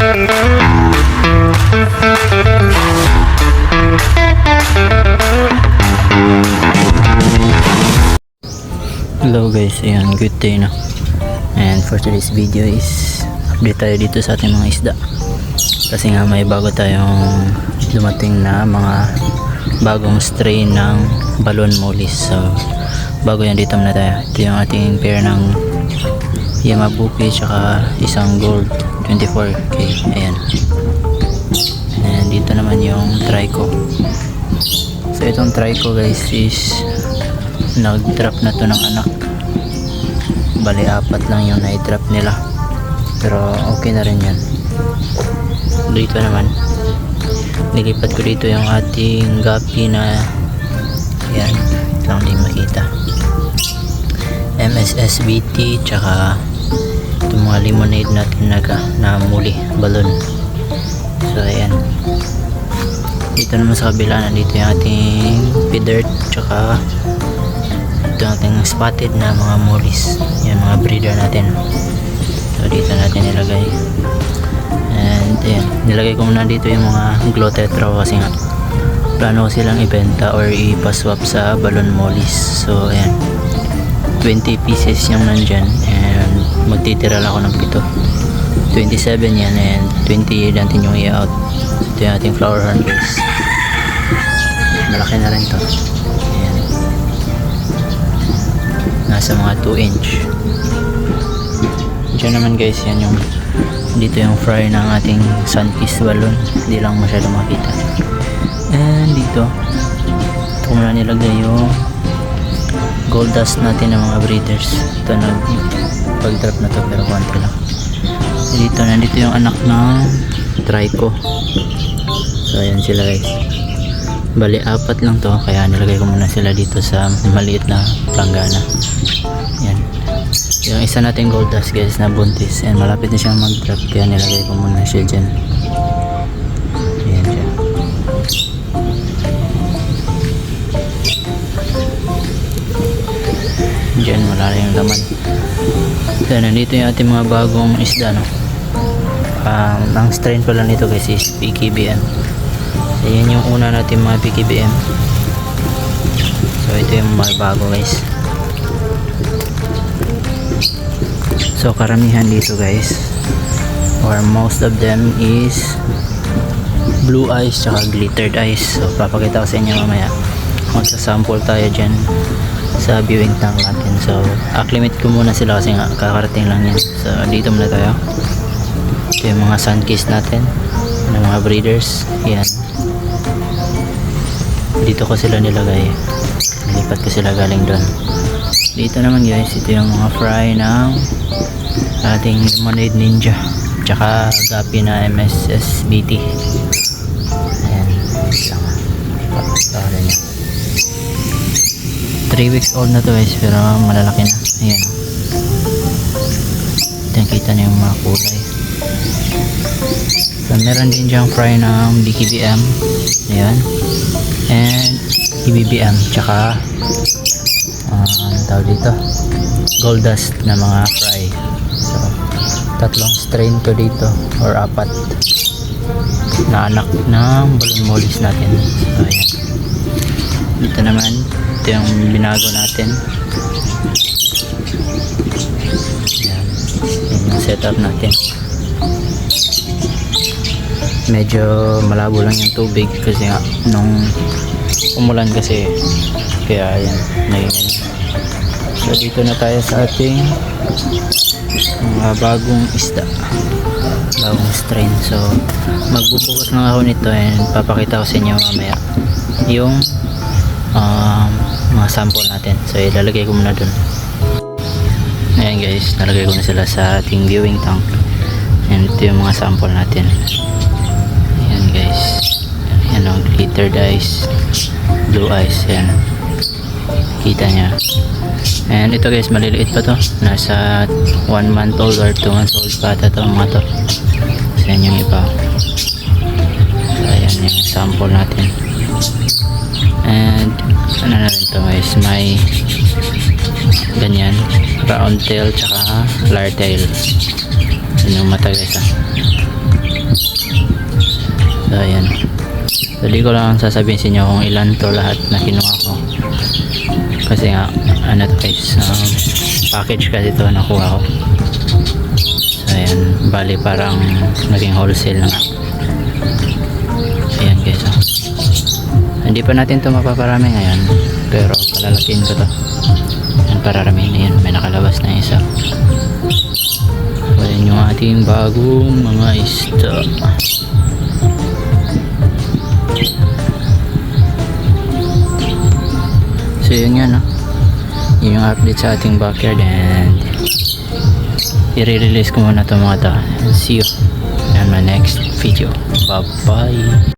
Hello guys, ayan, good day na. And for today's video is update tayo dito sa ating mga isda. Kasi nga may bago tayong dumating na mga bagong strain ng balon mollies. So bago yan, dito muna tayo. Ito yung ating pair ng Yamabuki tsaka isang gold 24K. Ayan. And dito naman yung Trico. So itong Trico guys is nag-drop na to ng anak. Bali 4 lang yung na-drop nila, pero okay na rin yan. Dito naman nilipat ko dito yung ating gapi na yan, lang din makita, MSSBT tsaka itong mga lemonade natin na muli balon. So ayan, dito naman sa kabila nandito yung ating P-dirt tsaka ito ating spotted na mga mollies, yung mga breeder natin. So dito natin nilagay, and ayan, nilagay ko muna dito yung mga glow tetra kasi nga plano ko silang ibenta or ipaswap sa balon mollies. So ayan, 20 pieces yung nandyan and magtitira lang ako ng 7, 27 yan, and 20 natin yung i-out. Ito yung ating flower horn guys, malaki na rin to. Nasa mga 2 inch. Diyan naman guys, yan yung dito yung fry ng ating sunkiss balloon, hindi lang masyado makita. And dito ito muna nilagay yung gold dust natin ng mga breeders. Ito pag drop na to, pero konti lang. Dito nandito yung anak ng Trico. So ayan sila guys, bali 4 lang to, kaya nilagay ko muna sila dito sa maliit na planggana. Yan yung isa natin gold dust guys na buntis, and malapit na siyang mag drop, kaya nilagay ko muna siya dyan. Yan siya. Dyan wala yung laman. So nandito yung ating mga bagong isda, no? Ang strain pala nito guys is PKBM. Ayan yung una natin mga PKBM. So ito yung mga bago guys. So karamihan dito guys, or most of them is blue eyes tsaka glittered eyes. So papakita ko sa inyo mamaya. Magsasample tayo dyan sa viewing tank natin. So acclimate ko muna sila kasi nga kakarating lang yan. So dito muna tayo. Ito yung mga sunkiss natin ng mga breeders. Yan, dito ko sila nilagay, nilipat ko sila galing doon. Dito naman guys, ito yung mga fry ng ating lemonade ninja tsaka gapi na MSSBT. Ayan, lang papakita niya. 3 weeks old na to guys, pero malalaki na. Ayan, kita niyo yung mga kulay. So meron din dyang fry ng BKBM, ayan, and EBBM tsaka tawag dito gold dust na mga fry. So 3 strain to dito, or 4 na anak ng balon mollies natin. So ayan, dito naman ito yung binago natin. Ayan, yan yung setup natin. Medyo malabo lang yung tubig kasi nga nung umulan kasi, kaya ayan, naging ganyan. So dito na tayo sa ating mga bagong isda, bagong strain. So magbubukas na ako nito and papakita ko sa inyo mamaya yung mga sample natin. So ilalagay ko muna dun. Ayan guys, nalagay ko na sila sa ating viewing tank, and ito yung mga sample natin. Ayan guys, ayan o, glittered eyes, blue eyes, ayan, kita nya. And ito guys, maliliit pa to, nasa 1 month old or 2 months old pa ata to, mga to. So yan yung iba. So ayan yung sample natin. And ano na rin to guys, may ganyan, round tail tsaka flare tail. Yun yung mata guys, So ayan. So di ko lang sasabihin sa inyo kung ilan to lahat na kinuha ko. Kasi nga ano to guys, package kasi to nakuha ko. So ayan, bali parang naging wholesale na nga. Ayan guys, hindi pa natin to mapaparami ngayon, pero palalakihin ko to. Ayan, pararamihin na yan, may nakalabas na isa. So ayan yung ating bagong mga isda. So yun yan, no? Yun yung update sa ating backyard, and i-release ko muna to mga to. See you in my next video. Bye bye.